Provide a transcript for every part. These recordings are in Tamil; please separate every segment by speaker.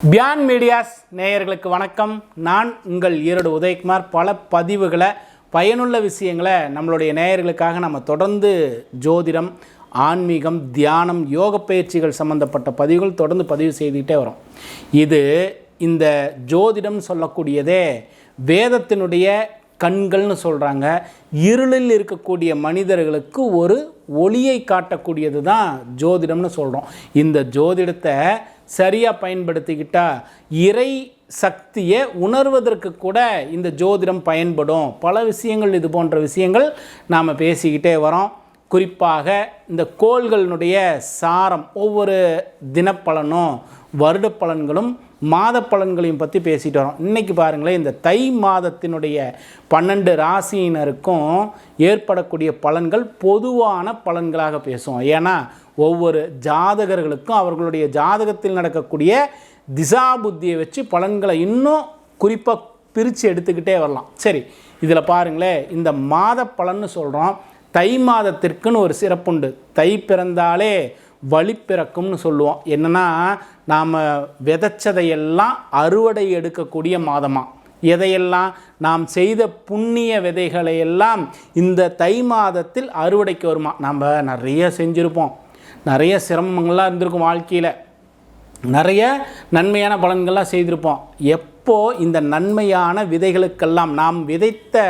Speaker 1: பியான் மீடியாஸ் நேயர்களுக்கு வணக்கம். நான் உங்கள் ஈரோடு உதயகுமார். பல பதிவுகளை, பயனுள்ள விஷயங்களை நம்மளுடைய நேயர்களுக்காக நம்ம தொடர்ந்து ஜோதிடம், ஆன்மீகம், தியானம், யோக பயிற்சிகள் சம்பந்தப்பட்ட பதிவுகள் தொடர்ந்து பதிவு செய்துக்கிட்டே வரோம். இந்த ஜோதிடம் சொல்லக்கூடியதே வேதத்தினுடைய கண்கள்னு சொல்கிறாங்க. இருளில் இருக்கக்கூடிய மனிதர்களுக்கு ஒரு ஒளியை காட்டக்கூடியது தான் ஜோதிடம்னு சொல்கிறோம். இந்த ஜோதிடத்தை சரியாக பயன்படுத்திக்கிட்டால் இறை சக்தியை உணர்வதற்கு கூட இந்த ஜோதிடம் பயன்படும். பல விஷயங்கள், இது போன்ற விஷயங்கள் நாம் பேசிக்கிட்டே வரோம். குறிப்பாக இந்த கோள்களினுடைய சாரம், ஒவ்வொரு தினப்பலனும் வருட பலன்களும் மாத பலன்களையும் பற்றி பேசிட்டு வரோம். இன்றைக்கி பாருங்களேன், இந்த தை மாதத்தினுடைய 12 ராசியினருக்கும் ஏற்படக்கூடிய பலன்கள் பொதுவான பலன்களாக பேசுவோம். ஏன்னா ஒவ்வொரு ஜாதகர்களுக்கும் அவர்களுடைய ஜாதகத்தில் நடக்கக்கூடிய திசா புத்தியை வச்சு பலன்களை இன்னும் குறிப்பாக பிரித்து எடுத்துக்கிட்டே வரலாம். சரி, இதில் பாருங்களேன், இந்த மாத பலன்னு சொல்கிறோம். தை மாதத்திற்குன்னு ஒரு சிறப்புண்டு. தை பிறந்தாலே வழி பிறக்கும்னு சொல்லுவோம். என்னென்னா, நாம் விதைச்சதையெல்லாம் அறுவடை எடுக்கக்கூடிய மாதமாக, எதையெல்லாம் நாம் செய்த புண்ணிய விதைகளையெல்லாம் இந்த தை மாதத்தில் அறுவடைக்கு வருமா. நம்ம நிறைய செஞ்சுருப்போம், நிறைய சிரமங்கள்லாம் இருந்திருக்கும், வாழ்க்கையில் நிறைய நன்மையான பலன்கள்லாம் செய்திருப்போம். எப்போ இந்த நன்மையான விதைகளுக்கெல்லாம், நாம் விதைத்த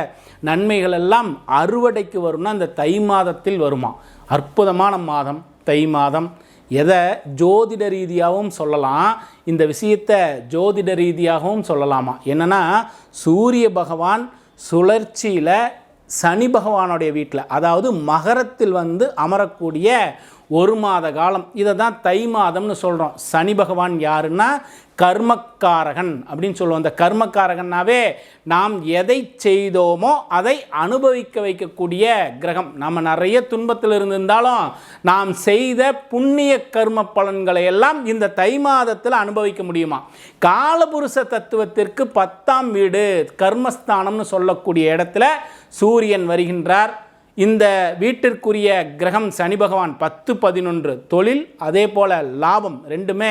Speaker 1: நன்மைகளெல்லாம் அறுவடைக்கு வரும்னா இந்த தை மாதத்தில் வருமா. அற்புதமான மாதம் தை மாதம். எதை ஜோதிட ரீதியாகவும் சொல்லலாம், இந்த விஷயத்தை ஜோதிட ரீதியாகவும் சொல்லலாமா. என்னென்னா, சூரிய பகவான் சுழற்சியில் சனி பகவானுடைய வீட்டில், அதாவது மகரத்தில் அமரக்கூடிய ஒரு மாத காலம், இதை தான் தை மாதம்னு சொல்கிறோம். சனி பகவான் யாருன்னா கர்மக்காரகன் அப்படின்னு சொல்லுவோம். அந்த கர்மக்காரகன்னாவே நாம் எதை செய்தோமோ அதை அனுபவிக்க வைக்கக்கூடிய கிரகம். நம்ம நிறைய துன்பத்தில் இருந்திருந்தாலும் நாம் செய்த புண்ணிய கர்ம பலன்களை எல்லாம் இந்த தை மாதத்தில் அனுபவிக்க முடியுமா. காலபுருஷ தத்துவத்திற்கு 10ஆம் வீடு கர்மஸ்தானம்னு சொல்லக்கூடிய இடத்துல சூரியன் வருகின்றார். இந்த வீட்டிற்குரிய கிரகம் சனி பகவான் 10, 11 தொழில், அதே போல் லாபம், ரெண்டுமே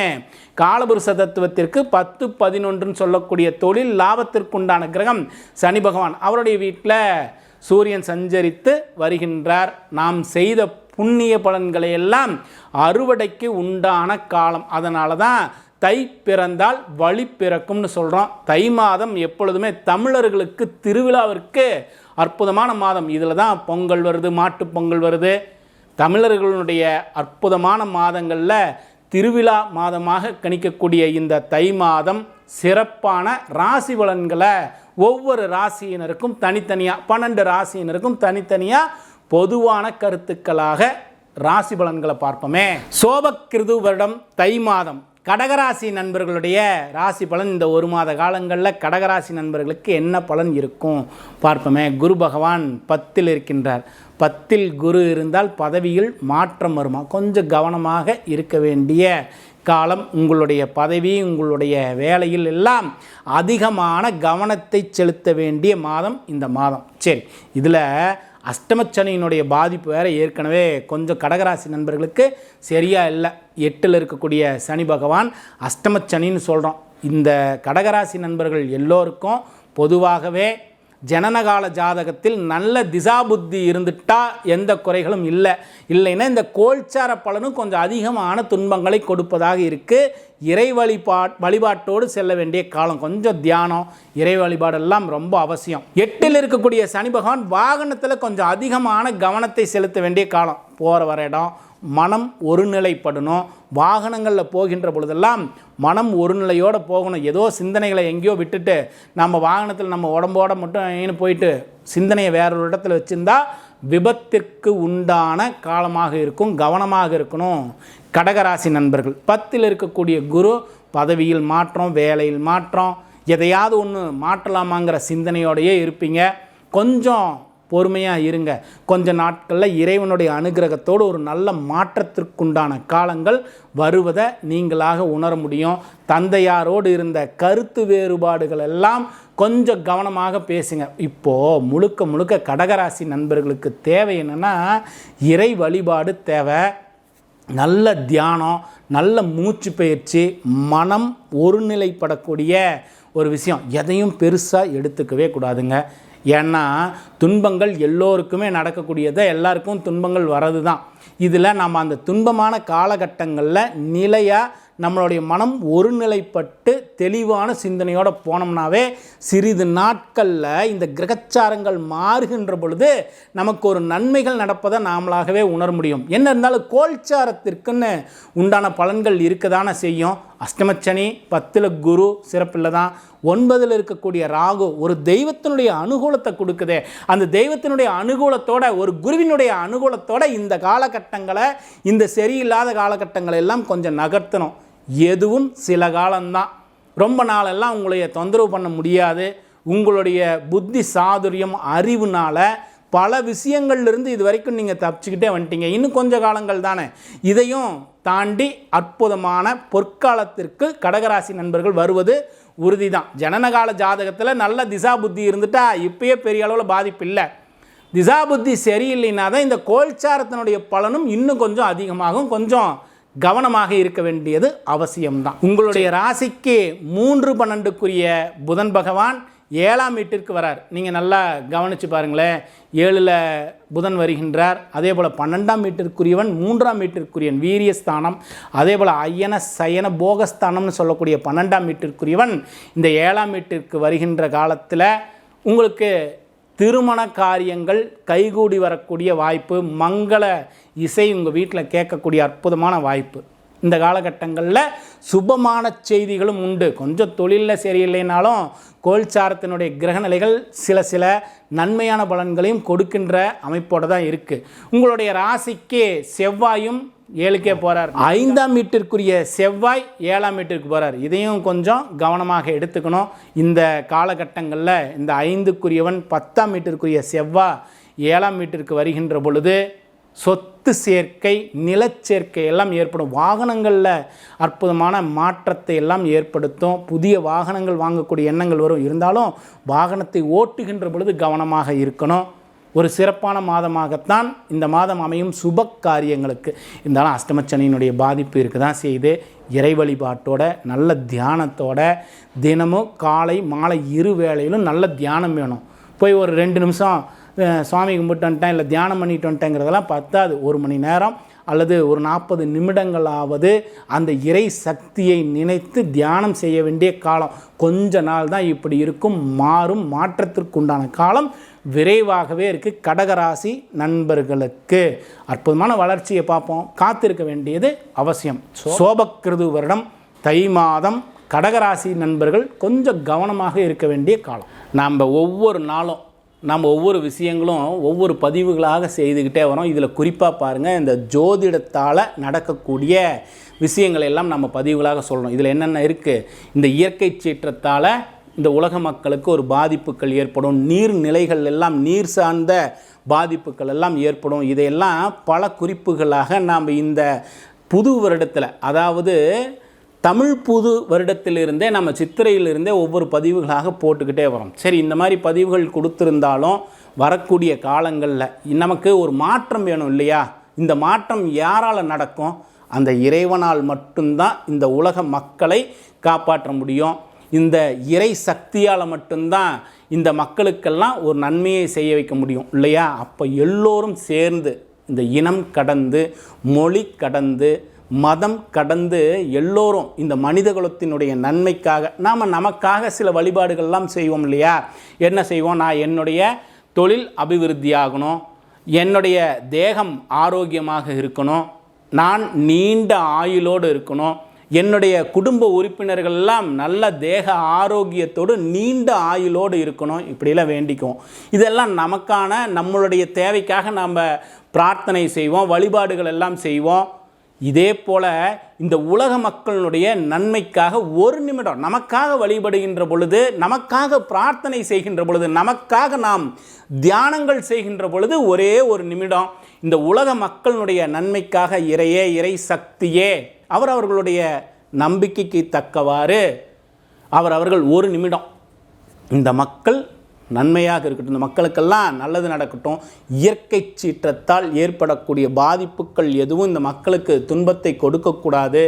Speaker 1: காலபுருஷ தத்துவத்திற்கு 10, 11 சொல்லக்கூடிய தொழில் லாபத்திற்குண்டான கிரகம் சனி பகவான். அவருடைய வீட்டில் சூரியன் சஞ்சரித்து வருகின்றார். நாம் செய்த புண்ணிய பலன்களை எல்லாம் அறுவடைக்கு உண்டான காலம். அதனால தான் தை பிறந்தால் வழி பிறக்கும்னு சொல்கிறோம். தை மாதம் எப்பொழுதுமே தமிழர்களுக்கு திருவிழாவிற்கு அற்புதமான மாதம். இதில் தான் பொங்கல் வருது, மாட்டுப் பொங்கல் வருது. தமிழர்களுடைய அற்புதமான மாதங்களில் திருவிழா மாதமாக கணிக்கக்கூடிய இந்த தை மாதம் சிறப்பான ராசி பலன்களை ஒவ்வொரு ராசியினருக்கும் தனித்தனியாக, 12 ராசியினருக்கும் தனித்தனியாக பொதுவான கருத்துக்களாக ராசி பலன்களை பார்ப்போமே. சோபக்கிருது வருடம் தை மாதம் கடகராசி நண்பர்களுடைய ராசி பலன் இந்த ஒரு மாத காலங்களில் கடகராசி நண்பர்களுக்கு என்ன பலன் இருக்கும் பார்ப்போமே. குரு பகவான் 10ல் இருக்கின்றார். 10ல் குரு இருந்தால் பதவியில் மாற்றம் வருமா. கொஞ்சம் கவனமாக இருக்க வேண்டிய காலம். உங்களுடைய பதவி, உங்களுடைய வேலையில் எல்லாம் அதிகமான கவனத்தை செலுத்த வேண்டிய மாதம் இந்த மாதம். சரி, இதில் அஷ்டமச்சனியினுடைய பாதிப்பு வேறு ஏற்கனவே கொஞ்சம் கடகராசி நண்பர்களுக்கு சரியாக இல்லை. 8ல் இருக்கக்கூடிய சனி பகவான் அஷ்டமச்சனின்னு சொல்கிறோம். இந்த கடகராசி நண்பர்கள் எல்லோருக்கும் பொதுவாகவே ஜனனகால ஜாதகத்தில் நல்ல திசா புத்தி இருந்துட்டால் எந்த குறைகளும் இல்லைன்னா இந்த கோல்சார பலனும் கொஞ்சம் அதிகமான துன்பங்களை கொடுப்பதாக இருக்குது. இறை வழிபாட்டோடு செல்ல வேண்டிய காலம். கொஞ்சம் தியானம், இறை வழிபாடெல்லாம் ரொம்ப அவசியம். 8ல் இருக்கக்கூடிய சனி பகவான் வாகனத்தில் கொஞ்சம் அதிகமான கவனத்தை செலுத்த வேண்டிய காலம். போகிற வர இடம் மனம் ஒருநிலைப்படணும். வாகனங்களில் போகின்ற பொழுதெல்லாம் மனம் ஒரு நிலையோடு போகணும். ஏதோ சிந்தனைகளை எங்கேயோ விட்டுட்டு நம்ம வாகனத்தில் நம்ம உடம்போட மட்டும் போயிட்டு சிந்தனையை வேறொரு இடத்துல வச்சுருந்தா விபத்திற்கு உண்டான காலமாக இருக்கும். கவனமாக இருக்கணும் கடகராசி நண்பர்கள். 10ல் இருக்கக்கூடிய குரு பதவியில் மாற்றம், வேலையில் மாற்றம், எதையாவது ஒன்று மாற்றலாமாங்கிற சிந்தனையோடையே இருப்பீங்க. கொஞ்சம் பொறுமையாக இருங்க. கொஞ்ச நாட்களில் இறைவனுடைய அனுகிரகத்தோடு ஒரு நல்ல மாற்றத்திற்குண்டான காலங்கள் வருவதை நீங்களாக உணர முடியும். தந்தையாரோடு இருந்த கருத்து வேறுபாடுகள் எல்லாம் கொஞ்சம் கவனமாக பேசுங்க. இப்போது முழுக்க கடகராசி நண்பர்களுக்கு தேவை என்னென்னா, இறை வழிபாடு தேவை. நல்ல தியானம், நல்ல மூச்சு பயிற்சி, மனம் ஒருநிலைப்படக்கூடிய ஒரு விஷயம். எதையும் பெருசாக எடுத்துக்கவே கூடாதுங்க. ஏன்னா துன்பங்கள் எல்லோருக்குமே நடக்கக்கூடியதை, எல்லாருக்கும் துன்பங்கள் வர்றது தான். இதில் நம்ம அந்த துன்பமான காலகட்டங்களில் நிலையாக நம்மளுடைய மனம் ஒருநிலைப்பட்டு தெளிவான சிந்தனையோடு போனோம்னாவே சிறிது நாட்களில் இந்த கிரகச்சாரங்கள் மாறுகின்ற பொழுது நமக்கு ஒரு நன்மைகள் நடப்பதை நாமளாகவே உணர முடியும். என்ன இருந்தாலும் கோல்சாரத்திற்குன்னு உண்டான பலன்கள் இருக்கதானே செய்யும். அஷ்டமச்சனி, 10ல் குரு சிறப்பில்லை தான், 9ல் இருக்கக்கூடிய ராகு ஒரு தெய்வத்தினுடைய அனுகூலத்தை கொடுக்குதே. அந்த தெய்வத்தினுடைய அனுகூலத்தோட, ஒரு குருவினுடைய அனுகூலத்தோட இந்த காலகட்டங்களை, இந்த சரியில்லாத காலகட்டங்களை எல்லாம் கொஞ்சம் நகர்த்தணும். எதுவும் சில காலம்தான், ரொம்ப நாளெல்லாம் உங்களைய தொந்தரவு பண்ண முடியாது. உங்களுடைய புத்தி சாதுரியம், அறிவுனால பல விஷயங்கள்லேருந்து இது வரைக்கும் நீங்கள் தப்பிச்சுக்கிட்டே வந்துட்டீங்க. இன்னும் கொஞ்சம் காலங்கள் தானே, இதையும் தாண்டி அற்புதமான பொற்காலத்திற்கு கடகராசி நண்பர்கள் வருவது உறுதி தான். ஜனனகால ஜாதகத்தில் நல்ல திசா புத்தி இருந்துட்டா இப்பயே பெரிய அளவில் பாதிப்பு இல்லை. திசா புத்தி சரியில்லைன்னா தான் இந்த கோல்சாரத்தினுடைய பலனும் இன்னும் கொஞ்சம் அதிகமாகும். கொஞ்சம் கவனமாக இருக்க வேண்டியது அவசியம்தான். உங்களுடைய ராசிக்கு 3-12க்குரிய புதன் பகவான் 7ஆம் வீட்டிற்கு வரார். நீங்கள் நல்லா கவனித்து பாருங்களேன். 7ல் புதன் வருகின்றார். அதே போல் 12ஆம் வீட்டிற்குரியவன் 3ஆம் வீட்டிற்குரியவன் வீரியஸ்தானம். அதே போல் அயன சயன போகஸ்தானம்னு சொல்லக்கூடிய 12ஆம் வீட்டிற்குரியவன் இந்த 7ஆம் வீட்டிற்கு வருகின்ற காலத்தில் உங்களுக்கு திருமண காரியங்கள் கைகூடி வரக்கூடிய வாய்ப்பு, மங்கள இசை உங்கள் வீட்டில் கேட்கக்கூடிய அற்புதமான வாய்ப்பு. இந்த காலகட்டங்களில் சுபமான செய்திகளும் உண்டு. கொஞ்சம் தொழிலில் சரியில்லைனாலும் கோல்சாரத்தினுடைய கிரகநிலைகள் சில நன்மையான பலன்களையும் கொடுக்கின்ற அமைப்போடு தான் இருக்குது. உங்களுடைய ராசிக்கு செவ்வாயும் 7க்கே போகிறார். 5ஆம் வீட்டிற்குரிய செவ்வாய் 7ஆம் வீட்டிற்கு போகிறார். இதையும் கொஞ்சம் கவனமாக எடுத்துக்கணும். இந்த காலகட்டங்களில் இந்த 5க்குரியவன் 10ஆம் வீட்டிற்குரிய செவ்வாய் 7ஆம் வீட்டிற்கு வருகின்ற பொழுது சொத்து சேர்க்கை, நிலச்சேர்க்கை எல்லாம் ஏற்படும். வாகனங்களில் அற்புதமான மாற்றத்தை எல்லாம் ஏற்படுத்தும். புதிய வாகனங்கள் வாங்கக்கூடிய எண்ணங்கள் வரும். இருந்தாலும் வாகனத்தை ஓட்டுகின்ற பொழுது கவனமாக இருக்கணும். ஒரு சிறப்பான மாதமாகத்தான் இந்த மாதம் அமையும் சுப காரியங்களுக்கு. இருந்தாலும் அஷ்டமச்சனியினுடைய பாதிப்பு இருக்க தான் செய்து, இறை வழிபாட்டோட நல்ல தியானத்தோட தினமும் காலை மாலை 2 வேளையிலும் நல்ல தியானம் வேணும். போய் ஒரு 2 நிமிஷம் சுவாமி கும்பிட்டு வந்துட்டேன், இல்லை தியானம் பண்ணிட்டு வந்துட்டேங்கிறதெல்லாம் பத்தாது. 1 மணி நேரம் அல்லது ஒரு 40 நிமிடங்களாவது அந்த இறை சக்தியை நினைத்து தியானம் செய்ய வேண்டிய காலம். கொஞ்ச நாள் தான் இப்படி இருக்கும். மாறும். மாற்றத்திற்குண்டான காலம் விரைவாகவே இருக்குது. கடகராசி நண்பர்களுக்கு அற்புதமான வளர்ச்சியை பார்ப்போம். காத்திருக்க வேண்டியது அவசியம். சோபக்கிருது வருடம் தை மாதம் கடகராசி நண்பர்கள் கொஞ்சம் கவனமாக இருக்க வேண்டிய காலம். நாம் ஒவ்வொரு நாளும் ஒவ்வொரு விஷயங்களும் ஒவ்வொரு பதிவுகளாக செய்துக்கிட்டே வரோம். இதில் குறிப்பாக பாருங்கள், இந்த ஜோதிடத்தால் நடக்கக்கூடிய விஷயங்கள் எல்லாம் நம்ம பதிவுகளாக சொல்கிறோம். இதில் என்னென்ன இருக்குது? இந்த இயற்கை சீற்றத்தால் இந்த உலக மக்களுக்கு ஒரு பாதிப்புகள் ஏற்படும். நீர்நிலைகள் எல்லாம் நீர் சார்ந்த பாதிப்புகள் எல்லாம் ஏற்படும். இதையெல்லாம் பல குறிப்புகளாக நாம் இந்த புது வருடத்தில், அதாவது தமிழ் புது வருடத்திலிருந்தே நம்ம சித்திரையிலிருந்தே ஒவ்வொரு பதிவுகளாக போட்டுக்கிட்டே வரோம். சரி, இந்த மாதிரி பதிவுகள் கொடுத்துருந்தாலும் வரக்கூடிய காலங்களில் நமக்கு ஒரு மாற்றம் வேணும் இல்லையா? இந்த மாற்றம் யாரால் நடக்கும்? அந்த இறைவனால் மட்டும்தான் இந்த உலக மக்களை காப்பாற்ற முடியும். இந்த இறை சக்தியால் மட்டும்தான் இந்த மக்களுக்கெல்லாம் ஒரு நன்மையை செய்ய வைக்க முடியும் இல்லையா? அப்போ எல்லோரும் சேர்ந்து இந்த இனம் கடந்து, மொழி கடந்து, மதம் கடந்து எல்லோரும் இந்த மனித குலத்தினுடைய நன்மைக்காக நமக்காக சில வழிபாடுகள்லாம் செய்வோம் இல்லையா? என்ன செய்வோம்? நான் என்னுடைய தொழில் அபிவிருத்தியாகணும், என்னுடைய தேகம் ஆரோக்கியமாக இருக்கணும், நான் நீண்ட ஆயுளோடு இருக்கணும், என்னுடைய குடும்ப உறுப்பினர்கள்லாம் நல்ல தேக ஆரோக்கியத்தோடு நீண்ட ஆயுளோடு இருக்கணும், இப்படிலாம் வேண்டிக்குவோம். இதெல்லாம் நமக்கான நம்மளுடைய தேவைக்காக நாம் பிரார்த்தனை செய்வோம், வழிபாடுகள் எல்லாம் செய்வோம். இதே போல் இந்த உலக மக்களுடைய நன்மைக்காக ஒரு நிமிடம் நமக்காக வழிபடுகின்ற பொழுது, நமக்காக பிரார்த்தனை செய்கின்ற பொழுது, நமக்காக நாம் தியானங்கள் செய்கின்ற பொழுது ஒரே ஒரு நிமிடம் இந்த உலக மக்களுடைய நன்மைக்காக இறையே, இறை சக்தியே, அவர்களுடைய நம்பிக்கைக்கு தக்கவாறு அவர்கள் ஒரு நிமிடம் இந்த மக்கள் நன்மையாக இருக்கட்டும், இந்த மக்களுக்கெல்லாம் நல்லது நடக்கட்டும். இயற்கை சீற்றத்தால் ஏற்படக்கூடிய பாதிப்புகள் எதுவும் இந்த மக்களுக்கு துன்பத்தை கொடுக்கக்கூடாது.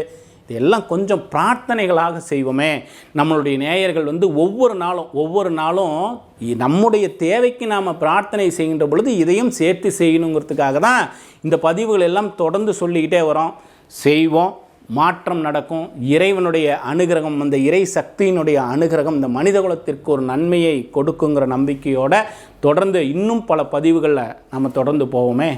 Speaker 1: இதெல்லாம் கொஞ்சம் பிரார்த்தனைகளாக செய்வோமே. நம்மளுடைய நேயர்கள் ஒவ்வொரு நாளும் நம்முடைய தேவைக்கு நாம் பிரார்த்தனை செய்கின்ற பொழுது இதையும் சேர்த்து செய்யணுங்கிறதுக்காக தான் இந்த பதிவுகள் எல்லாம் தொடர்ந்து சொல்லிக்கிட்டே வரோம். செய்வோம், மாற்றம் நடக்கும். இறைவனுடைய அனுகிரகம், அந்த இறை சக்தியினுடைய அனுகிரகம் இந்த மனிதகுலத்திற்கு ஒரு நன்மையை கொடுக்குங்கிற நம்பிக்கையோடு தொடர்ந்து இன்னும் பல பதிவுகளில் நம்ம தொடர்ந்து போவோமே.